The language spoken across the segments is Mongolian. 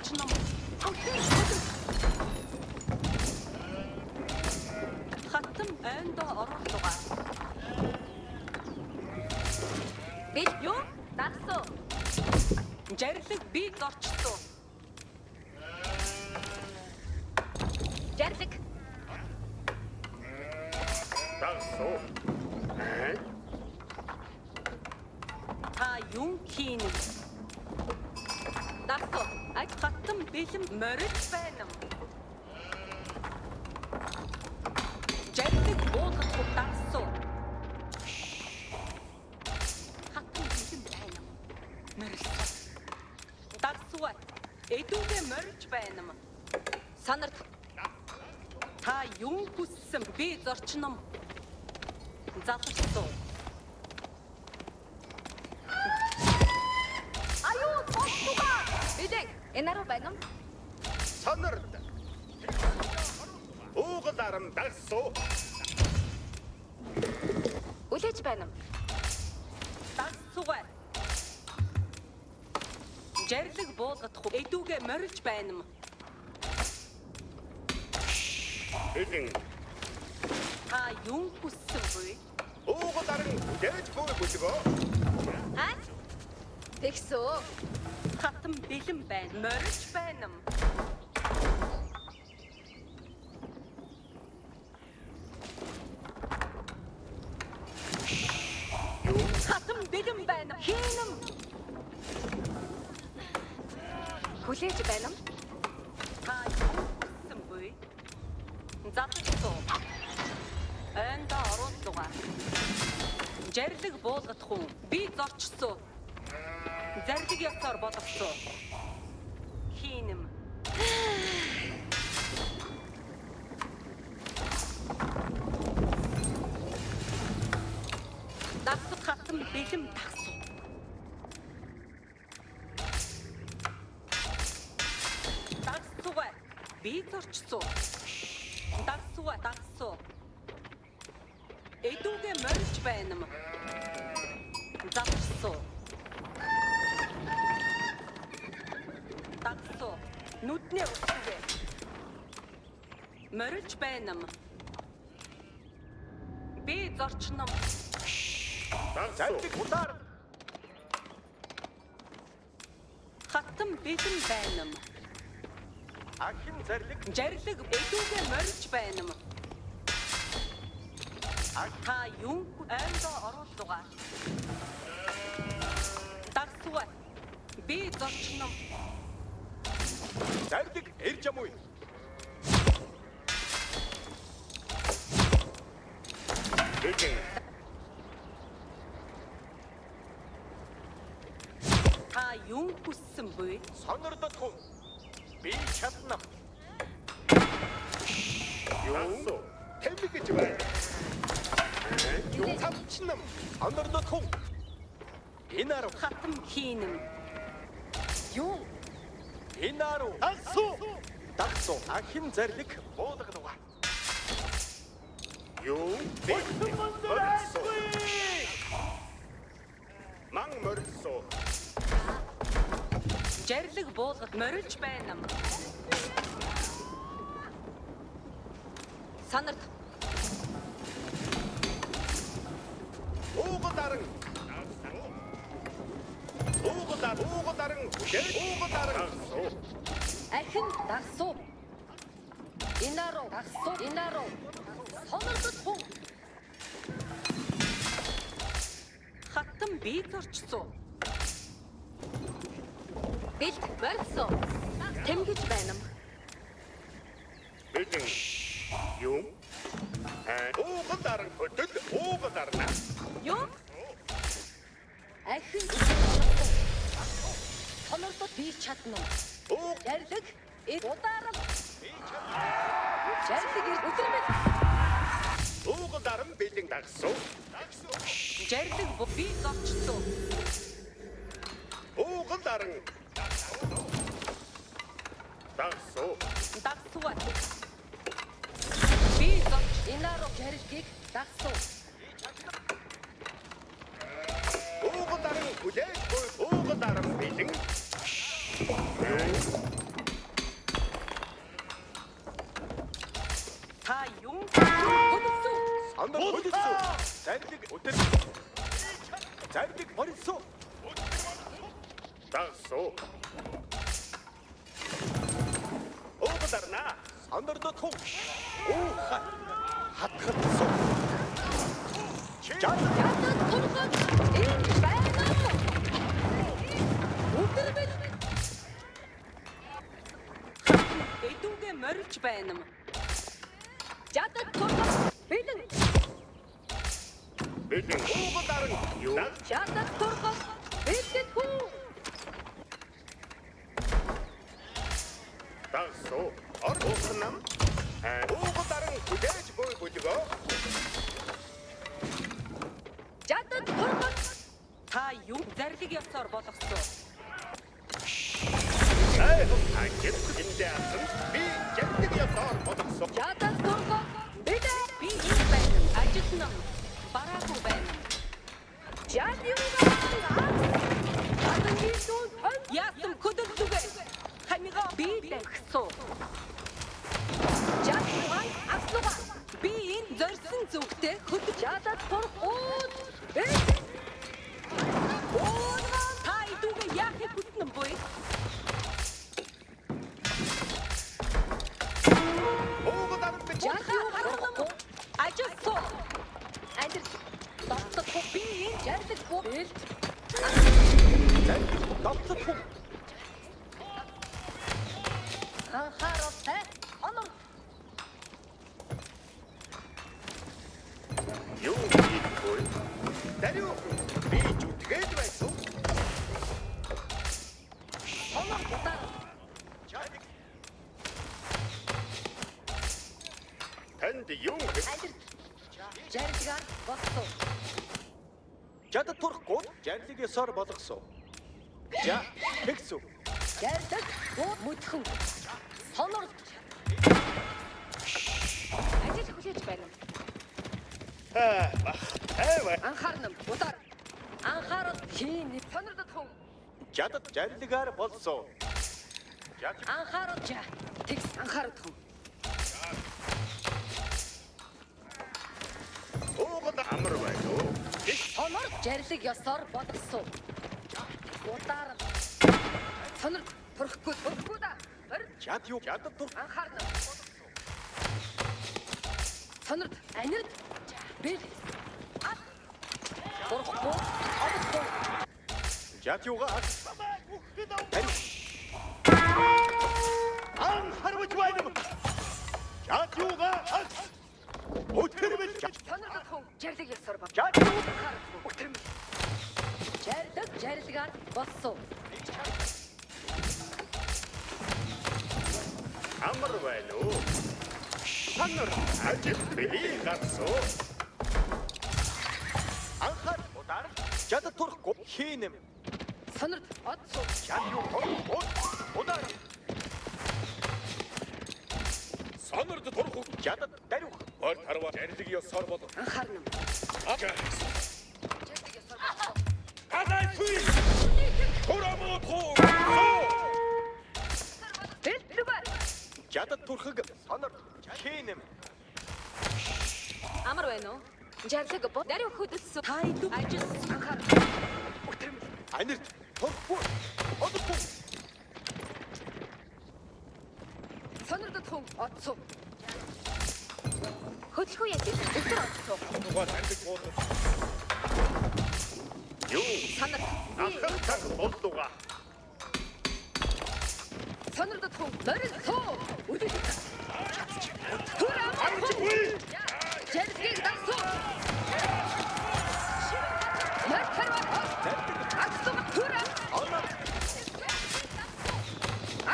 зорчном. Хатам айнд оруулга. Би юу? Дагсуу. Жарлаг би зорчсон. Жарлаг. Дагсуу. Та юу хийнэ? Дагсуу. Аг хатам бэлэм морил байна. Жарлаг буулгах дагсуу. Хатам бэлэм байна. Морил. Дагсуу. Эдүүгээ морилж байна. Санарт. Та юу хүссэн би зорчном. Заларсан. Аюу, тосгоо. Эдэг. Энаруу байна уу? Сонорд. Уугал арам дагсуу. Үлээж байна уу? Дагсуугаа. Жарлаг буулгах эдүүгээ морилж байна. Эдэн. Та юу хүссэн бэ? Уугал арам дэж бүү бүлгөө. Аа? Тэгсүү. Хатам бэлэн байна. Морилж байна. Хатам бэлэн байна. Хийнэм. Хүлээж байна уу? Та юу хүссэн бэ? Заларсан. Энда оруулга. Жарлаг буулгах хүн би зорчсон. Зарлиг ясаар болгосон. Хийнэм. Дагсах хатам бэлэм дагсуу. Дагсуугаа би зорчсон. Дагсуу. Эдүүгээ морилж байна. Заларсан. Дагсуу. Нүднээ өсгөө. Морилж байна. Би зорчном. Дагсуу. Удар. Хатам бэлэн байна. Ахин зарлиг. Жарлаг эдүүгээ морилж байна. Та юу айнд оруулга. Дагсуу. Би зорчном. Зарлиг ирж амуй. Эдэн. Та юу хүссэн бэ? Сонордод хүн. Би чадна. Юу? Тэмдэг гэж байна. Юу цамчнам. Сонордод хүн. Инару. Хатам хийнэм. Юу? Инару. Дагсуу. Ахин зарлиг буулгадгаа. Юу? Ман морилсоо. Жарлаг буулгад морилж байна. Санарт. Уугал аран. Уугал аран. Ахин дагсуу. Инаруу. Инаруу. Сонордод хүн. Хатам би зорчсон. Бэлт морьсон. Тэмгэж байна уу? Эдэн. Юу? Уугал аран хөдөл. Уугал арна. Юу? Ахин сонордод би чадна уу? Жарлаг ударам. Жарлаг өдрөмөл. Уугал аран бэлэн дагсуу. Жарлаг би зорчсон. Уугал аран. Дагсуу. Дагсуу. Би зорч. Инаруу жарлгийг дагсуу. Уугал аран хүлээж буй. Уугал аран бэлэн. Сонор хөдөлсө. Зарлиг өдөр. Зарлиг борисо. Дагсуу. Ууган дарна. Сонор дутуу. Оо хатгацсан. Жаа. Ядад тургад энэ байна. Өдөр бил. Эдүүгээ морилж байна юм. Ядад тургад бэлэн. Бэлэн ууган даран юу? Ядад тургад бэлэн хүү. Дагсуу. Ууган нам. Ууган даран хүлээж буй бүлгөө. Ядад тургад Та юу зарлиг ёсоор болгосон? Ажил эндээсэн би жигдэг ясаар бодсон. ядад тургад бэлэн. Би энэ байна. Ажил нам. Бараагүй байна. Жад юу вэ? Адан хийсэн хон. Яасан хөдөлгөөгэй. Хамига би дагсуу. Жад юугай аслуга. Би энэ зорьсон зүгтээ хөдөлж Ядад тургууд бэлэн. та эдүүгээ яахыг хүснэ юм бой? Ууган даран би Жад юу харахгүй. Ажил суу. Андир доцох би энэ жаргал бүү. Бэлт. Зарлиг доцох хүн. Анхааралтай. Онор. юу хийх вэ? Дариу би зүтгээд байсан. Онор бутар. Жаадаг. Танд юу хийх? Андир. Жаргалгаар боссоо. Ядад турахгүй зарлиг ёсоор болгосон. Жаа. Тэгсүү. Жаргал бүү мүдхэн. Сонор. Ажил хүлээж байна. Анхаарна. Бутар. Анхаарал хийн. Сонордод хүн. Ядад зарлигаар болсон. Жаач. Анхаарал жаа. Тэгс анхаарал хүн. Ууган амар байна уу? Сонор жарлиг ёсоор болгосон. Бутар. Сонор турахгүй да. Жад юу? Ядад тур. Анхаарна. Сонорд анирд бэл. Турахгүй. Одохгүй. Жад юугаа? Ан харвч байна. Жад юугаа? Өтөрмөл. Сонордод хүн жарлиг ёсоор баг. Жад юу? Өтөрмөл. Жарлиг жаргалгаар болсон. Амар байна уу? Танар ажил били гарсуу. Анхаар удар. Жад турахгүй хийнэм. Сонорд одсуу. Жад юу? Удар. Сонорд турах. Жад дарух. Ор тарва жарлиг ёсоор бодох. Анхаарна. Жарлиг ёсоор болсон. Гадай суй. Хурамот хоо. Бэлтгэр. Жад турхаг сонор хийнэм. Амар байна уу? Жарлиг бод. Даруй хөдөлсөн. Та эдүү Ажил анхаар. Өтөрмөл. Анирд турхгүй. Одохгүй. Сонордод хүн одсуу. Хөдөлгөө яа гэж өтөр одсуу. Юу? Санар. Ахад таг болдуга. Сонордод хүн морилсоо. Үдээ. Хүрээ. Жарлиг дасуу. Мартар. Ацтуга хүрээ.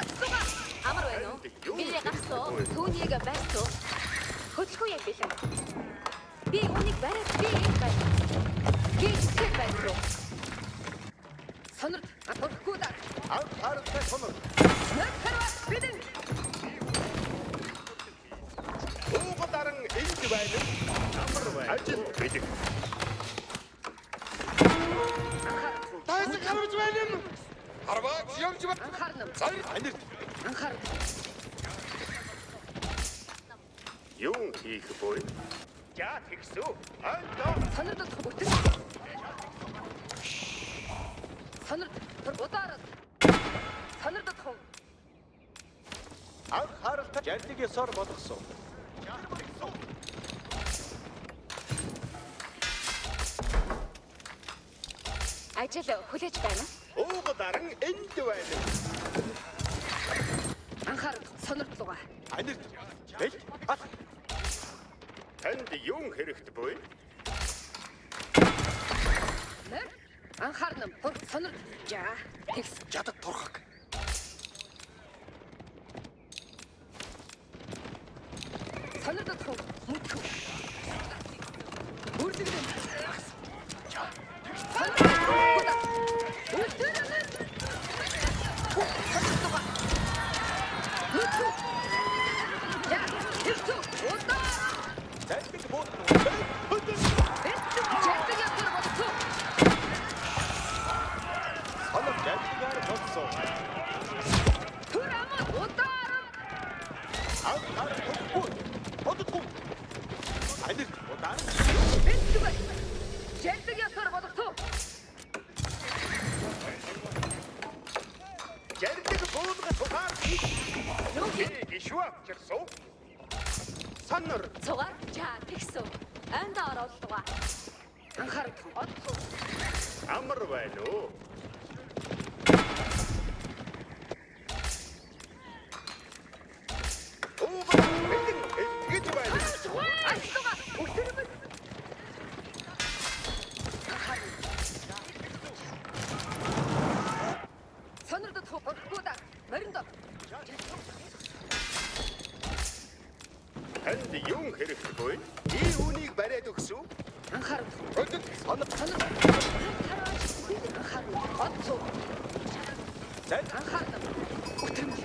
Ацтуга. Амар байна уу? Би гасуу. Түүнийг барьсуу. Хөдөлгөө яа бэлэн. Би үнийг бариад би юм байна. Би их байна. Сонорд апорхгүй да. Анхааралтай сонор. Мартар бидэн. Ууган даран энд байна. Амар байна. Ажил били. Тайс камж байна. Харваа зямж ба. Анхаарна. Анирд. Анхаар. Юу хийх вэ? За тэгсүү. Андаа. Сонирдох бүтэн. Удараад. Сонирдох. Анхааралтай жарлыг ёсоор болгосон. Ажил хүлээж байна. Ууга даран энд байна. Анхаар сонирдлугаа. Анир. Бэл. Ат. Танд юун хэрэгтэй буй? Анхаарна бүр сонирд. За. Тэгс. Ядад турхаг. Сонирдох. Мөтгөө. Үрдэгдэн. Зайлиг бод. Санаа жарлигаар болгосон. Анхаар турхгүй. Боддгүй. Анир. Удар. Жарлиг буулга тухаар. Гişвак чирсүү. Саннар. Цугаар за тэгсэн. Анд оруулгаа. Анхаар одсон. Амар байна уу? Ууга бэлэн гэж байна. Альтуга. Өтөрмөд. Сонирдох хурхгуудаа. Мориндо. Танд юун хэрэгтэй буй? Би үнийг бариад өгсүү. Анхаар. Өдөг. Санаа. Анхаар. Одсон. Зайл. Анхаар. Өтөрмөд.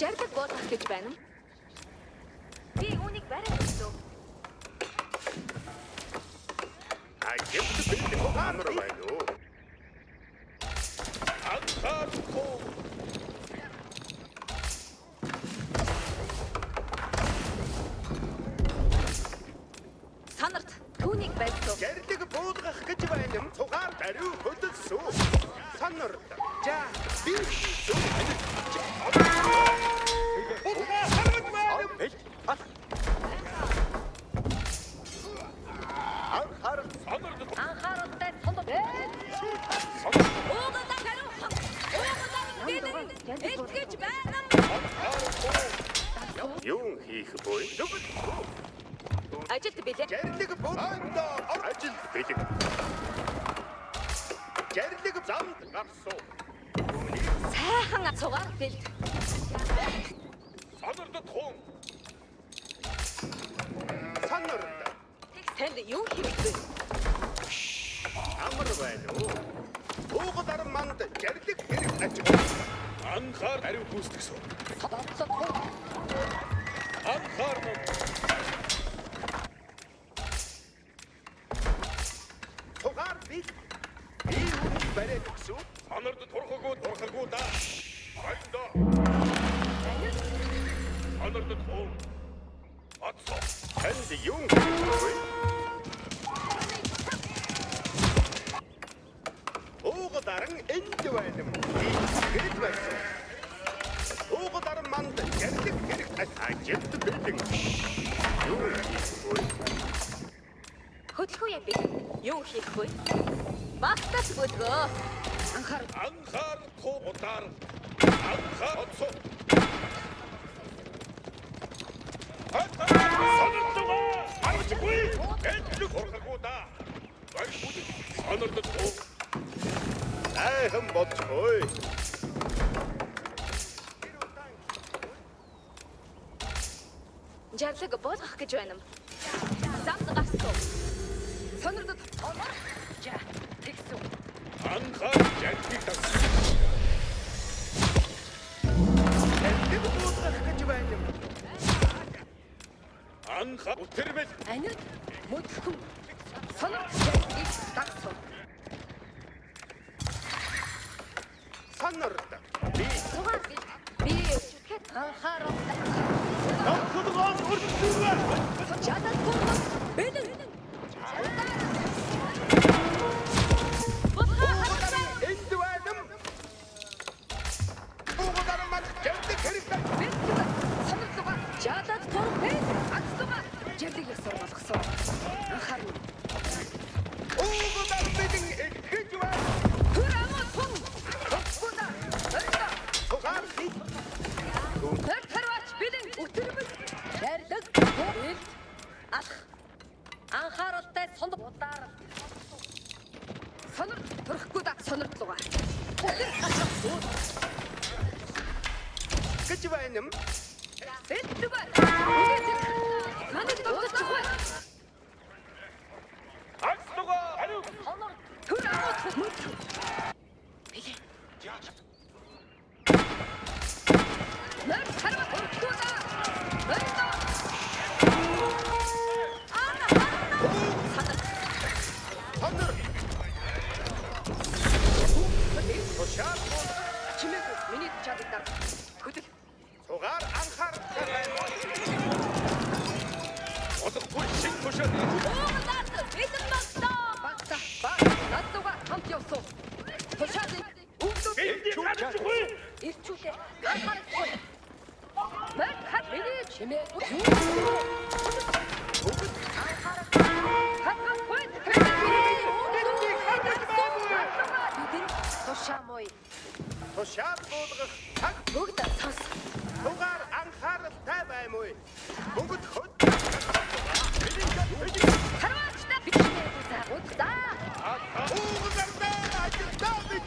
Жаргал бодох гэж байна. Би үнийг бариад өгсөн. Агент бэлэн амар байна уу? Анхаар коо. Санарт түүнийг байсан. Жарлиг буулгах гэж байна. Цугаар даруй хөдөлсүү. Саннар. За би Бэл. Ат. Анхаар. Анхааралтай сондог. Уугадаа хариу. Уугадаа гэдэг этгэж байна. юун хийх буй? Ажилд билээ. Жарлиг буулгандаа ажил бэлэн. Жарлиг замд гарсуу. Сайхан цугаар бэлд. Саннардад хуун. Саннард. Танд юу хэрэгтэй? Амар байна уу? Ууга даран манд жарлиг хэрэг ажиг. Анхаар ариу гүйцэтгсэн. Анхаар Цугаар би үнийг бариад өгсүү. Санард турхаггүй да. Хайдаа. Санард туу. Атсо. Танд юун хийхгүй? Ууга даран энд байна. Гэрэл байсан. Ууга даран манд жарлиг хэрэг ажилд бэлэн. Юун хийхгүй? Хөдөлгөө юм би. Юу хийх вэ? Багтаж хөдөлгөө. Анхаар туу удар. Анхаар отсо. Санардгаа. Арчгүй. Эдлэг хорхагуу да. Санардд туу. Айхан бодчихгүй. Жарлаг болгох гэж байна. Замд гарсан. Сонирдод За тэгсэн. Анхаар жагтыг тагсан. Энд буудах гэж байна. Анхаа өтөрмөл Анид мөдхөн сонор их дагсан. санарт. Сугаар би хэд анхаарал Давхадгоос өрсөлдөө. чадаад гоо бэлэн Энд байна. Уугаараа мат жагтыг хэрэгтэй. сонирхолтой чадаад гоо акстуга жадаг ёсоор болгосон анхаарна Уугаар бидэн гэж байна. түр амуу тун хоппуда өргө Сугаар тарвач бэлэн өтөрмөл ярьдаг бил Алх. Анхааралтай сонд удаар сонор төрөхгүй да сонирхлуга гэж байна. бэлтүгэр манайд догдчихгүй Акстуга хариу. сонор түр амуу тун Нар хараа өргөдө өргө Санар. Тушаал чимээг миний чаддаг хөдөл сугаар анхаар. Одохгүй шиг тушаал. Уугаад бэлэн багтаа багтаа наддуга хамт явсан тушаалын өвдөө ирчүүлээ анхаарахгүй мэр хат миний чимээ тушаамой Тушаал буулгах цаг бүгд цаас сугаар анхааралтай баймуу. Бүгд хөд. харваачтай бичнээ удаа Уугаараа ажилдаа бич.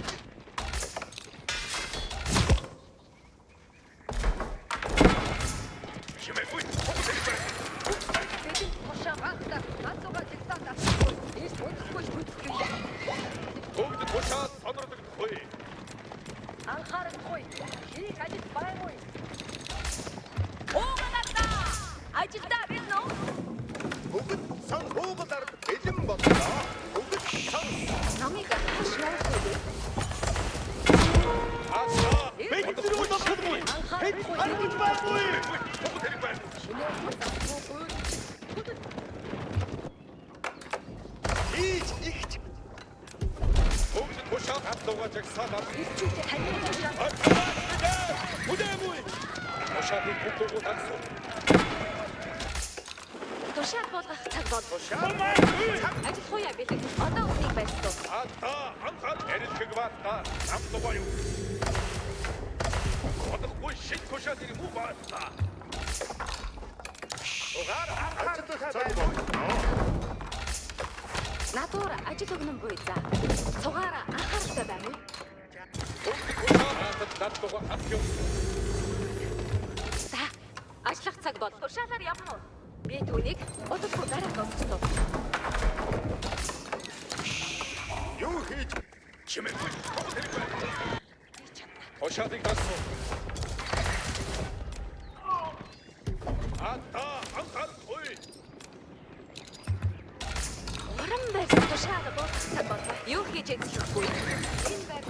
Чимээгүй. бидний тушаамагта наддуга диктата ирс удахгүй бүтгэе Бүгд тушаал сонордог хөөе. анхаарахгүй хийг ажил байггүй уугаад ажилдаа бэлнэ Бүгд сан уугаар бэлэн боллоо. Бүгд сан намайг хашаахгүй асаа. Анхаарахгүй Байггүй. Ийж ихч. Бүгд тушаал хатуугаа жагсаалаа. ирчүүтэй ханиу тушаал Бүдэмүй. Тушаалын бүхгөө тагсуу. тушаал болгох цаг бол Тушаал. ажил хуяа бэлэг одоо үнийг байсан Ата анхаар эрэлхэг баата. Амтгаа юу. Одохгүй шиг тушаалын муу баата. Угаар анхааралтай баймуу. надуур ажил өгнөн буй за цугаараа анхааралтай байна уу Надтугаа авчив. за ажиллах цаг бол тушаалаар явна уу би түүнийг удахгүй дараа сонсгосон Юу хийж чимээгүй. Тушаалыг тагсуу. Ата анхаар хөөе. уран байсан тушаал болгох цаг бол юу хийж эзлэхгүй энэ байр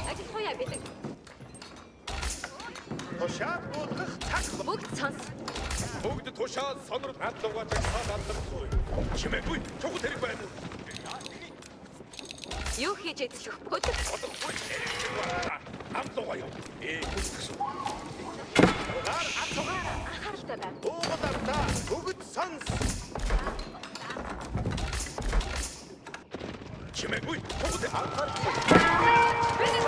ажил хуяа бэлэг Тушаал буулгах цаг. бүгд сонс Бүгд тушаал сонор хатуугаа жагсаалаа алдархгүй. Чимээгүй. Чухал хэрэг байна уу? юу хийж эзлэхгүй хөдөл Одохгүй. Амтгаа юу. Үсгсэн. Угаар атугаа. анхааралтай байна Уугаараа бүгд санс. Чимээгүй. Бүгд анхаарахгүй. бэлэг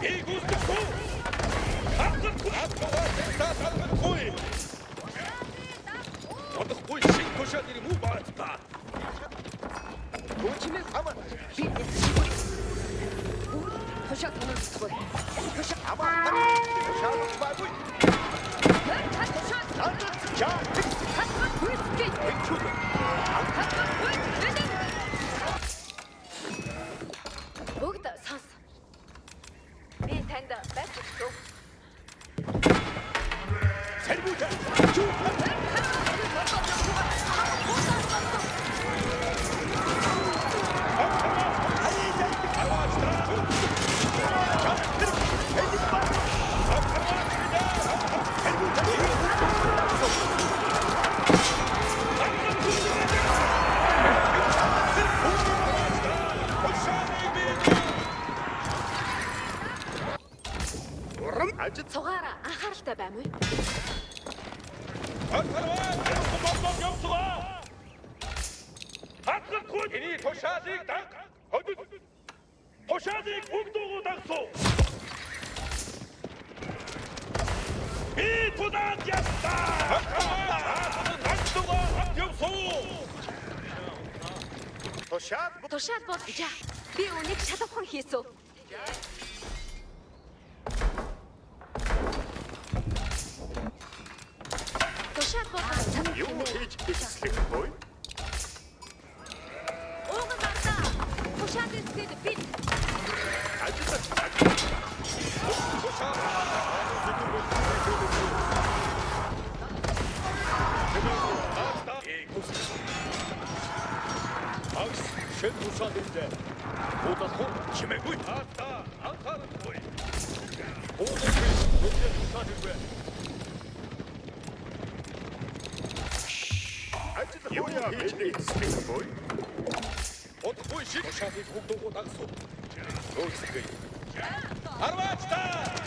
Игүүсгүй. Атугаа жагсаалаа. Одохгүй шиг тушаалын муу баата. Чимээ хамаа би Төшөө тоногдохгүй. Төшөө Аваа. Шаалж байггүй. Бүгд сонс. Би танд байж өгсөн. Урам ажид Цугаараа анхааралтай байна уу? Эний тушаалыг даг. Тушаалыг бүгдөө дагсуу. Би тудаад ястаа. Дагсуугаа явсуу. Тушаал бол гэж. Би үнийг шалавхан хийсв. Тушаал бол санаа. Юу хийж ихслэх бой? Ууган бартаа. Тушаал ирсэд бит. Шин тушаалтай. Удахгүй чимээгүй. Анхаарахгүй. Тушаалтай. Юу хийж ихслэх бой? Удахгүй шиг тушаалыг бүгдөө дагсуу. Өөсгөө. Арвачта!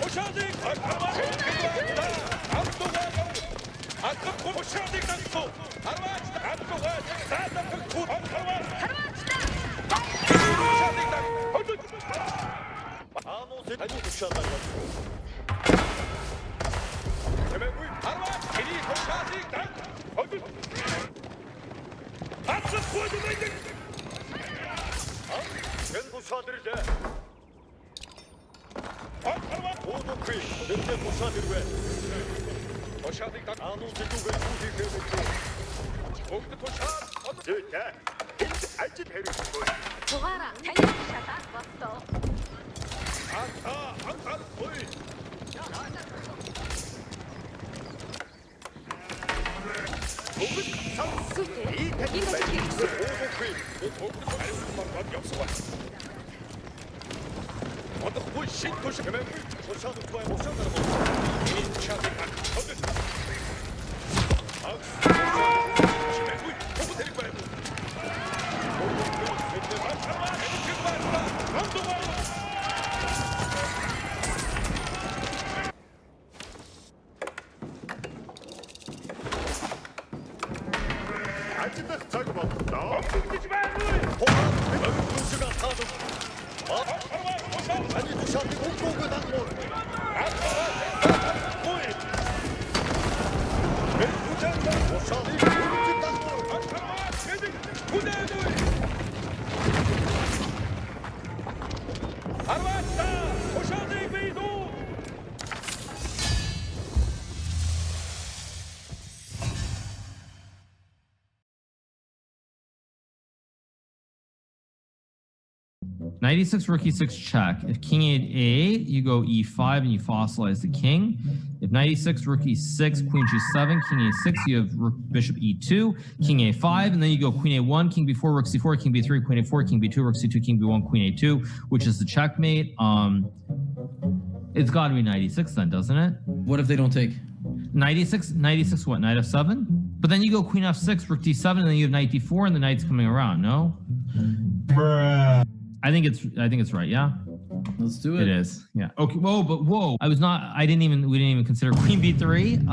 Тушаалыг тушаалыг дагсуу. Арвачта! Ану тушаалаа. Тэмээгүй. Арвач! Эний тушаалыг даг. Атсахгүй дээ. Хэн тушаалэрдэ? Удахгүй. Нэрдэ тушаалэрвэ. Тушаалыг даг. Ану зэдүгэ үхийхээ. Бүгд тушаал. Дэвэ. Энд ажид хэрэггүй. Цугаараа таны шатаад боссоо. Анхаарахгүй. Сүтээ. Энэ ажил хийсэн. Одохгүй шин туш хэмээгүй тушаалд бай босоод арга. Энэ тушаалыг хадгалж. Чимээгүй бүгд хэрэг байна. Ажидах цаг боллоо. Бүгдж байггүй. Тушаалыг хадгалж. Ани тушаалыг бүгдөө дагнуу. '96 rookie 6 check. If king 8A, you go E5 and you fossilize the king. If '96 rookie 6, queen G7, king A6, you have bishop E2, king A5, and then you go queen A1, king B4, rook C4, king B3, queen A4, king B2, rook C2, king B1, queen A2, which is the checkmate. It's got to be '96 then, doesn't it? What if they don't take? '96 what? Knight F7? But then you go queen F6, rook D7, and then you have knight D4, and the knight's coming around. No? I think it's right. Yeah. Let's do it. It is. Yeah. Okay. Whoa. We didn't even consider queen B3.